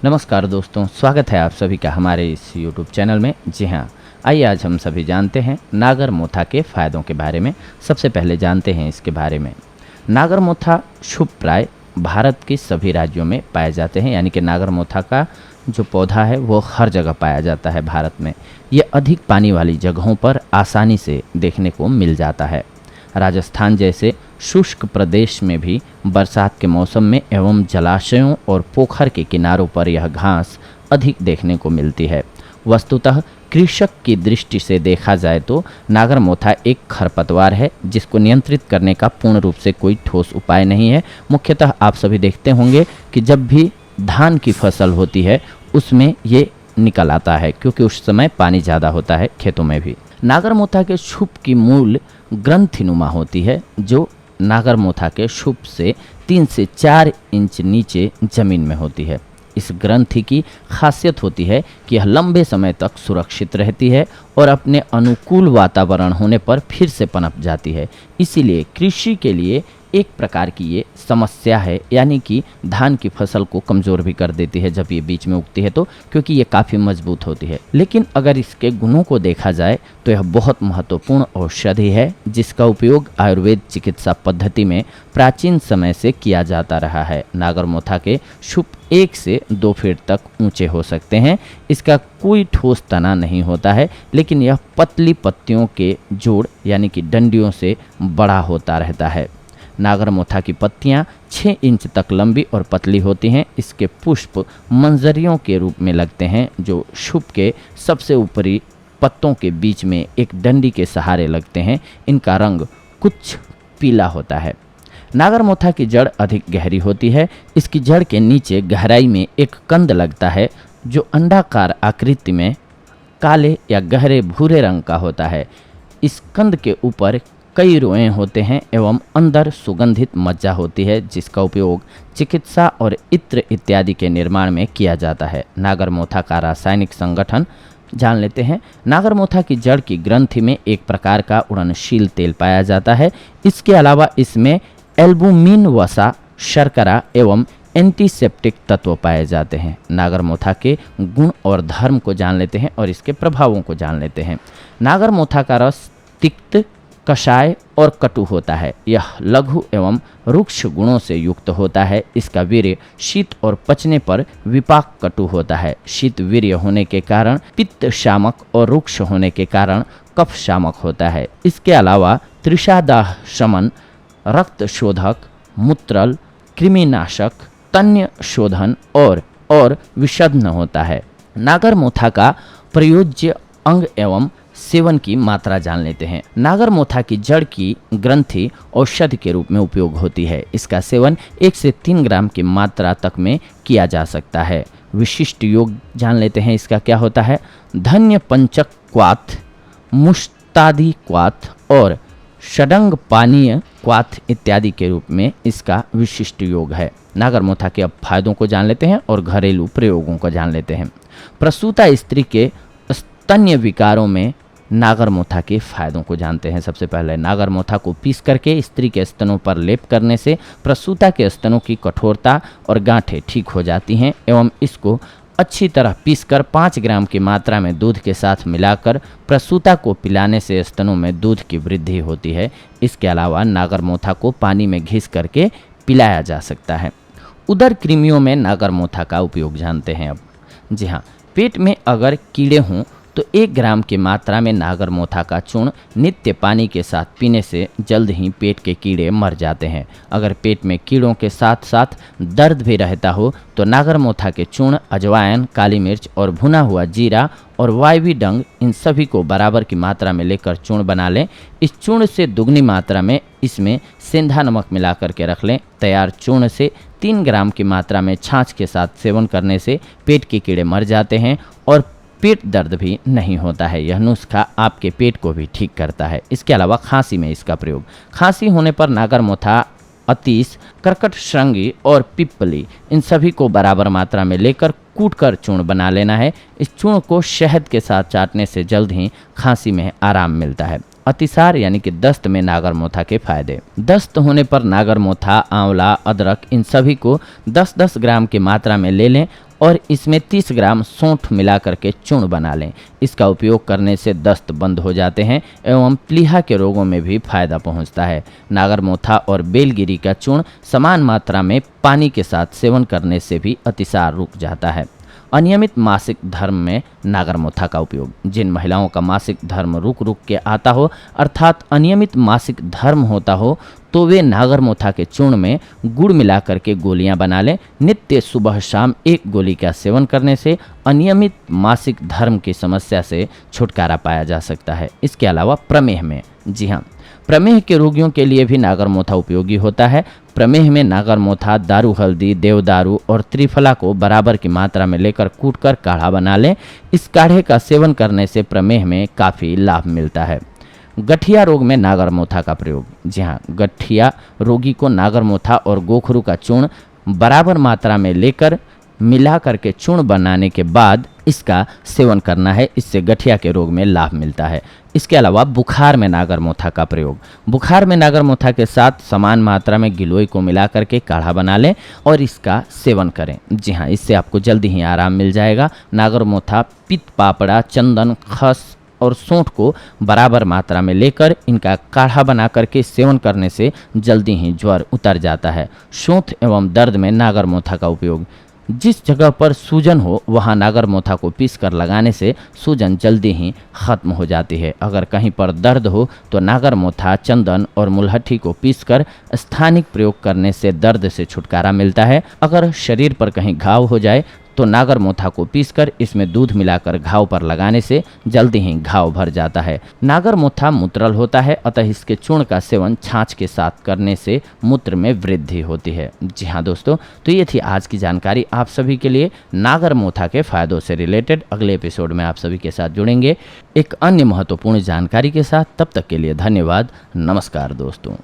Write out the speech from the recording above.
नमस्कार दोस्तों, स्वागत है आप सभी का हमारे इस YouTube चैनल में। जी हाँ, आइए आज हम सभी जानते हैं नागर मोथा के फ़ायदों के बारे में। सबसे पहले जानते हैं इसके बारे में। नागर मोथा शुभ प्राय भारत के सभी राज्यों में पाए जाते हैं, यानी कि नागर मोथा का जो पौधा है वो हर जगह पाया जाता है भारत में। ये अधिक पानी वाली जगहों पर आसानी से देखने को मिल जाता है। राजस्थान जैसे शुष्क प्रदेश में भी बरसात के मौसम में एवं जलाशयों और पोखर के किनारों पर यह घास अधिक देखने को मिलती है। वस्तुतः कृषक की दृष्टि से देखा जाए तो नागर मोथा एक खरपतवार है जिसको नियंत्रित करने का पूर्ण रूप से कोई ठोस उपाय नहीं है। मुख्यतः आप सभी देखते होंगे कि जब भी धान की फसल होती है उसमें ये निकल आता है, क्योंकि उस समय पानी ज़्यादा होता है खेतों में भी। नागर मोथा के शुभ की मूल ग्रंथिनुमा होती है, जो नागर मोथा के शुभ से 3 से 4 इंच नीचे जमीन में होती है। इस ग्रंथि की खासियत होती है कि यह लंबे समय तक सुरक्षित रहती है और अपने अनुकूल वातावरण होने पर फिर से पनप जाती है। इसीलिए कृषि के लिए एक प्रकार की ये समस्या है, यानी कि धान की फसल को कमज़ोर भी कर देती है जब ये बीच में उगती है तो, क्योंकि ये काफ़ी मजबूत होती है। लेकिन अगर इसके गुणों को देखा जाए तो यह बहुत महत्वपूर्ण औषधि है, जिसका उपयोग आयुर्वेद चिकित्सा पद्धति में प्राचीन समय से किया जाता रहा है। नागर मोथा के शुभ 1 से 2 फीट तक ऊंचे हो सकते हैं। इसका कोई ठोस तना नहीं होता है, लेकिन यह पतली पत्तियों के जोड़ यानी कि डंडियों से बड़ा होता रहता है। नागर मोथा की पत्तियां 6 इंच तक लंबी और पतली होती हैं। इसके पुष्प मंजरियों के रूप में लगते हैं, जो शुभ के सबसे ऊपरी पत्तों के बीच में एक डंडी के सहारे लगते हैं। इनका रंग कुछ पीला होता है। नागर मोथा की जड़ अधिक गहरी होती है। इसकी जड़ के नीचे गहराई में एक कंद लगता है, जो अंडाकार आकृति में काले या गहरे भूरे रंग का होता है। इस कंद के ऊपर कई रोएं होते हैं एवं अंदर सुगंधित मज्जा होती है, जिसका उपयोग चिकित्सा और इत्र इत्यादि के निर्माण में किया जाता है। नागर मोथा का रासायनिक संगठन जान लेते हैं। नागर मोथा की जड़ की ग्रंथि में एक प्रकार का उड़नशील तेल पाया जाता है। इसके अलावा इसमें एल्बुमिन वसा, शर्करा एवं एंटीसेप्टिक तत्व पाए जाते हैं। नागर मोथा के गुण और धर्म को जान लेते हैं और इसके प्रभावों को जान लेते हैं। नागर मोथा का रस तिक्त, कषाय और कटु होता है। यह लघु एवं रुक्ष गुणों से युक्त होता है। इसका वीर्य शीत और पचने पर विपाक कटु होता है। शीत वीर्य होने के कारण पित्त शामक और रुक्ष होने के कारण कफ शामक होता है। इसके अलावा त्रिषादाह शमन, रक्त शोधक, मूत्रल, कृमिनाशक, तन्य शोधन और विषद्न होता है। नागर मोथा का प्रयोज्य अंग एवं सेवन की मात्रा जान लेते हैं। नागर मोथा की जड़ की ग्रंथि औषधि के रूप में उपयोग होती है। इसका सेवन 1 से 3 ग्राम की मात्रा तक में किया जा सकता है। विशिष्ट योग जान लेते हैं इसका क्या होता है। धन्य पंचक क्वाथ, मुश्तादी क्वाथ और षडंग पानीय क्वाथ इत्यादि के रूप में इसका विशिष्ट योग है। नागर मोथा के अब फायदों को जान लेते हैं और घरेलू प्रयोगों को जान लेते हैं। प्रसूता स्त्री के स्तन्य विकारों में नागर मोथा के फायदों को जानते हैं। सबसे पहले नागर मोथा को पीस करके स्त्री के स्तनों पर लेप करने से प्रसूता के स्तनों की कठोरता और गांठें ठीक हो जाती हैं एवं इसको अच्छी तरह पीसकर 5 ग्राम की मात्रा में दूध के साथ मिलाकर प्रसूता को पिलाने से स्तनों में दूध की वृद्धि होती है। इसके अलावा नागर मोथा को पानी में घिस करके पिलाया जा सकता है। उदर कृमियों में नागर मोथा का उपयोग जानते हैं अब। जी हाँ, पेट में अगर कीड़े हों तो 1 ग्राम की मात्रा में नागर मोथा का चूर्ण नित्य पानी के साथ पीने से जल्द ही पेट के कीड़े मर जाते हैं। अगर पेट में कीड़ों के साथ साथ दर्द भी रहता हो तो नागर मोथा के चूर्ण, अजवाइन, काली मिर्च और भुना हुआ जीरा और वायवी डंग, इन सभी को बराबर की मात्रा में लेकर चूर्ण बना लें। इस चूर्ण से दुगनी मात्रा में इसमें सेंधा नमक मिला करके रख लें। तैयार चूर्ण से 3 ग्राम की मात्रा में छाछ के साथ सेवन करने से पेट के कीड़े मर जाते हैं और पेट दर्द भी नहीं होता है। यह नुस्खा आपके पेट को भी ठीक करता है। इसके अलावा खांसी में इसका प्रयोग, खांसी होने पर नागर मोथा, अतीस, कर्कट श्रृंगी और पिप्पली, इन सभी को बराबर मात्रा में लेकर कूटकर चूर्ण बना लेना है। इस चूर्ण को शहद के साथ चाटने से जल्द ही खांसी में आराम मिलता है। अतिसार यानी कि दस्त में नागर मोथा के फायदे। दस्त होने पर नागर मोथा, आंवला, अदरक, इन सभी को 10-10 ग्राम की मात्रा में ले लें और इसमें 30 ग्राम सौंठ मिला करके चूर्ण बना लें। इसका उपयोग करने से दस्त बंद हो जाते हैं एवं प्लीहा के रोगों में भी फायदा पहुंचता है। नागरमोथा और बेलगिरी का चूर्ण समान मात्रा में पानी के साथ सेवन करने से भी अतिसार रुक जाता है। अनियमित मासिक धर्म में नागरमोथा का उपयोग। जिन महिलाओं का मासिक धर्म रुक रुक के आता हो अर्थात अनियमित मासिक धर्म होता हो तो वे नागरमोथा के चूर्ण में गुड़ मिला करके गोलियां बना लें। नित्य सुबह शाम एक गोली का सेवन करने से अनियमित मासिक धर्म की समस्या से छुटकारा पाया जा सकता है। इसके अलावा प्रमेह में, जी हाँ, प्रमेह के रोगियों के लिए भी नागरमोथा उपयोगी होता है। प्रमेह में नागरमोथा, दारू हल्दी, देवदारू और त्रिफला को बराबर की मात्रा में लेकर कूटकर काढ़ा बना लें। इस काढ़े का सेवन करने से प्रमेह में काफ़ी लाभ मिलता है। गठिया रोग में नागरमोथा का प्रयोग। जी हाँ, गठिया रोगी को नागरमोथा और गोखरू का चूर्ण बराबर मात्रा में लेकर मिला करके चूर्ण बनाने के बाद इसका सेवन करना है। इससे गठिया के रोग में लाभ मिलता है। इसके अलावा बुखार में नागरमोथा का प्रयोग। बुखार में नागरमोथा के साथ समान मात्रा में गिलोय को मिला करके काढ़ा बना लें और इसका सेवन करें। जी हाँ, इससे आपको जल्दी ही आराम मिल जाएगा। नागरमोथा, पित्त पापड़ा, चंदन, खस और सौंठ को बराबर मात्रा में लेकर इनका काढ़ा बना करके सेवन करने से जल्दी ही ज्वर उतर जाता है। शोथ एवं दर्द में नागरमोथा का उपयोग। जिस जगह पर सूजन हो वहां नागरमोथा को पीसकर लगाने से सूजन जल्दी ही खत्म हो जाती है। अगर कहीं पर दर्द हो तो नागरमोथा, चंदन और मुलहट्ठी को पीसकर स्थानिक प्रयोग करने से दर्द से छुटकारा मिलता है। अगर शरीर पर कहीं घाव हो जाए तो नागरमोथा को पीसकर इसमें दूध मिलाकर घाव पर लगाने से जल्दी ही घाव भर जाता है। नागरमोथा मूत्रल होता है, अतः इसके चूर्ण का सेवन छाछ के साथ करने से मूत्र में वृद्धि होती है। जी हाँ दोस्तों, तो ये थी आज की जानकारी आप सभी के लिए नागरमोथा के फायदों से रिलेटेड। अगले एपिसोड में आप सभी के साथ जुड़ेंगे एक अन्य महत्वपूर्ण जानकारी के साथ। तब तक के लिए धन्यवाद। नमस्कार दोस्तों।